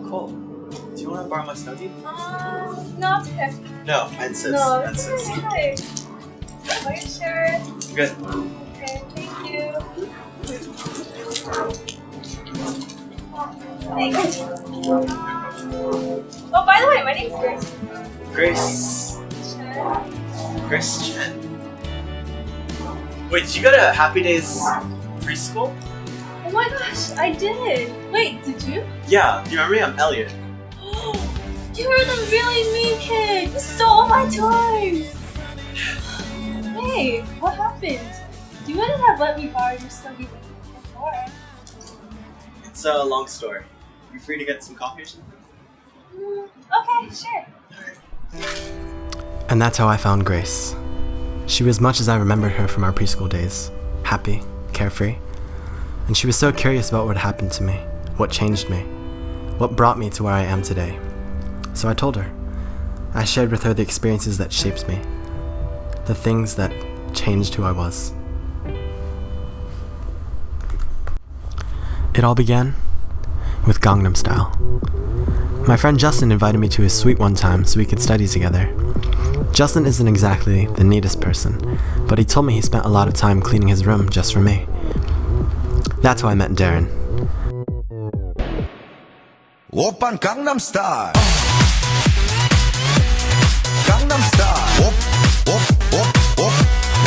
cool. Do you want to borrow my snuggie? No, it's okay. No, I insist. No, I it's insist. okay. Are you sure? Good. Okay, thank you. Thanks. Oh, by the way, my name's Grace. Grace Chen. Wait, did you go to Happy Days preschool? Oh my gosh, I did. Wait, did you? Yeah, you remember me? I'm Elliot. You're the really mean kid. You stole all my toys. Hey, what happened? You wouldn't have let me borrow your snuggie before. It's a long story. You free to get some coffee or something? Okay, sure. And that's how I found Grace. She was much as I remembered her from our preschool days, happy, carefree. And she was so curious about what happened to me, what changed me, what brought me to where I am today. So I told her. I shared with her the experiences that shaped me, the things that changed who I was. It all began with Gangnam Style. My friend Justin invited me to his suite one time so we could study together. Justin isn't exactly the neatest person, but he told me he spent a lot of time cleaning his room just for me. That's how I met Darren. Oppan Gangnam Style. Gangnam Style. Op, op, op, op.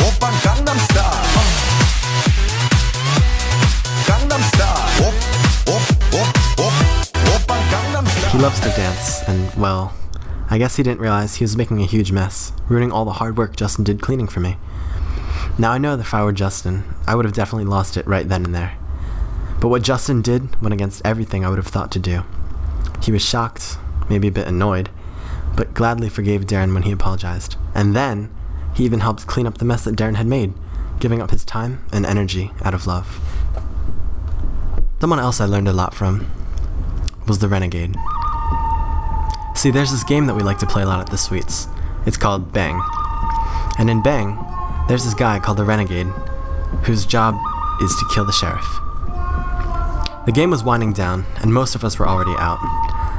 Oppan Gangnam Style. Gangnam Style. Op, op, op, op. Oppan Gangnam Style. He loves to dance, and well, I guess he didn't realize he was making a huge mess, ruining all the hard work Justin did cleaning for me. Now I know that if I were Justin, I would have definitely lost it right then and there. But what Justin did went against everything I would have thought to do. He was shocked, maybe a bit annoyed, but gladly forgave Darren when he apologized. And then, he even helped clean up the mess that Darren had made, giving up his time and energy out of love. Someone else I learned a lot from was the Renegade. See, there's this game that we like to play a lot at the suites. It's called Bang. And in Bang, there's this guy called the Renegade, whose job is to kill the sheriff. The game was winding down, and most of us were already out.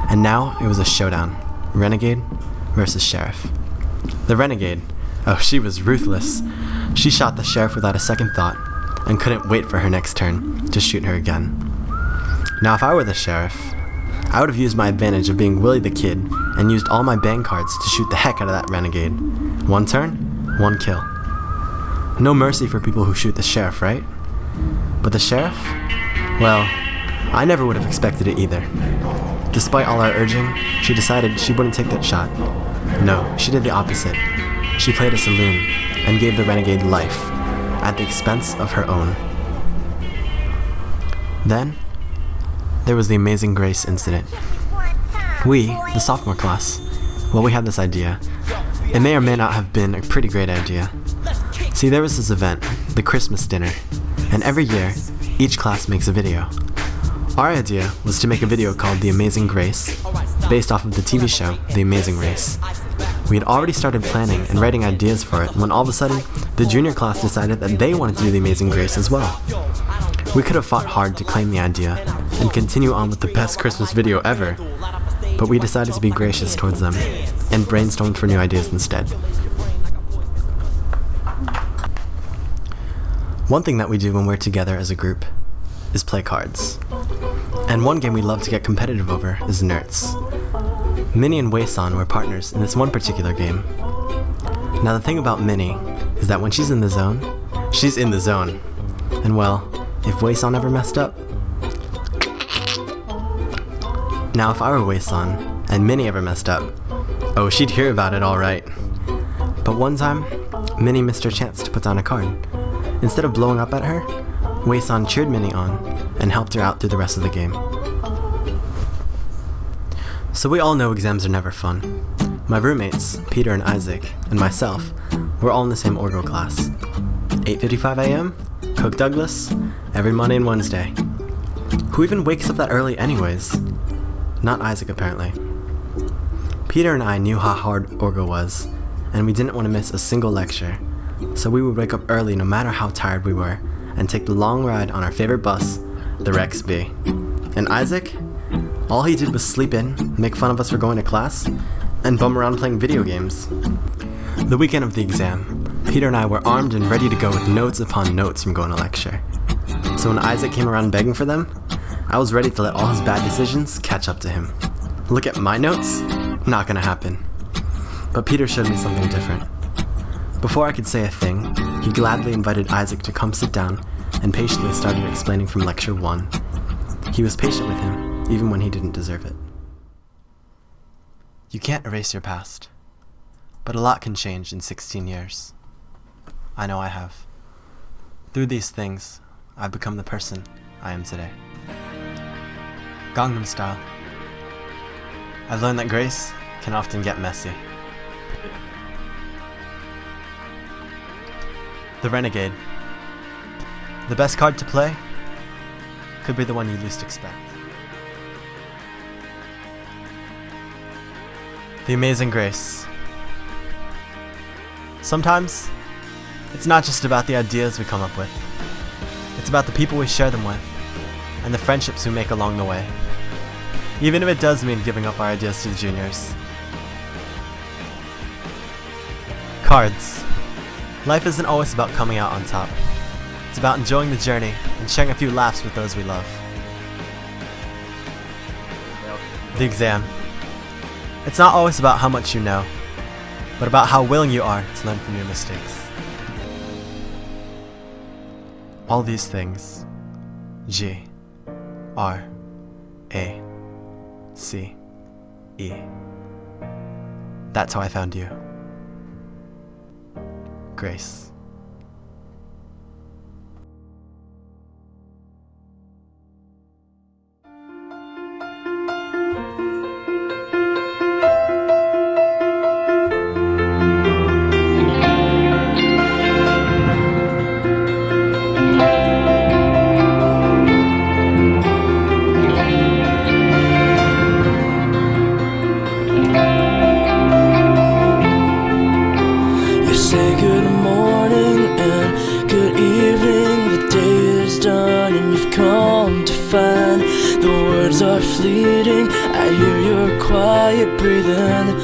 And now it was a showdown. Renegade versus Sheriff. The Renegade, oh, she was ruthless. She shot the sheriff without a second thought, and couldn't wait for her next turn to shoot her again. Now if I were the sheriff, I would have used my advantage of being Willie the Kid, and used all my bang cards to shoot the heck out of that Renegade. One turn, one kill. No mercy for people who shoot the sheriff, right? But the sheriff? Well, I never would have expected it either. Despite all our urging, she decided she wouldn't take that shot. No, she did the opposite. She played a saloon and gave the Renegade life at the expense of her own. Then, there was the Amazing Grace incident. We, the sophomore class, well, we had this idea. It may or may not have been a pretty great idea. See, there was this event, the Christmas dinner, and every year, each class makes a video. Our idea was to make a video called The Amazing Grace, based off of the TV show The Amazing Race. We had already started planning and writing ideas for it when all of a sudden, the junior class decided that they wanted to do The Amazing Grace as well. We could have fought hard to claim the idea and continue on with the best Christmas video ever, but we decided to be gracious towards them and brainstormed for new ideas instead. One thing that we do when we're together as a group is play cards. And one game we love to get competitive over is Nerds. Minnie and Wei-san were partners in this one particular game. Now the thing about Minnie is that when she's in the zone, she's in the zone. And well, if Wei-san ever messed up... Now if I were Wei-san, and Minnie ever messed up, oh, she'd hear about it alright. But one time, Minnie missed her chance to put down a card. Instead of blowing up at her, Wei-san cheered Minnie on and helped her out through the rest of the game. So we all know exams are never fun. My roommates, Peter and Isaac, and myself, were all in the same Orgo class. 8:55 a.m., Cook Douglas, every Monday and Wednesday. Who even wakes up that early anyways? Not Isaac, apparently. Peter and I knew how hard Orgo was, and we didn't want to miss a single lecture, so we would wake up early no matter how tired we were, and take the long ride on our favorite bus, the Rex B. And Isaac? All he did was sleep in, make fun of us for going to class, and bum around playing video games. The weekend of the exam, Peter and I were armed and ready to go with notes upon notes from going to lecture. So when Isaac came around begging for them, I was ready to let all his bad decisions catch up to him. Look at my notes? Not gonna happen. But Peter showed me something different. Before I could say a thing, he gladly invited Isaac to come sit down and patiently started explaining from lecture 1. He was patient with him, even when he didn't deserve it. You can't erase your past, but a lot can change in 16 years. I know I have. Through these things, I've become the person I am today. Gangnam Style. I've learned that grace can often get messy. The Renegade. The best card to play could be the one you least expect. The Amazing Grace. Sometimes, it's not just about the ideas we come up with. It's about the people we share them with, and the friendships we make along the way. Even if it does mean giving up our ideas to the juniors. Cards. Life isn't always about coming out on top. It's about enjoying the journey and sharing a few laughs with those we love. The exam. It's not always about how much you know, but about how willing you are to learn from your mistakes. All these things. G. R. A. C. E. That's how I found you. Grace. Say good morning and good evening. The day is done and you've come to find the words are fleeting. I hear your quiet breathing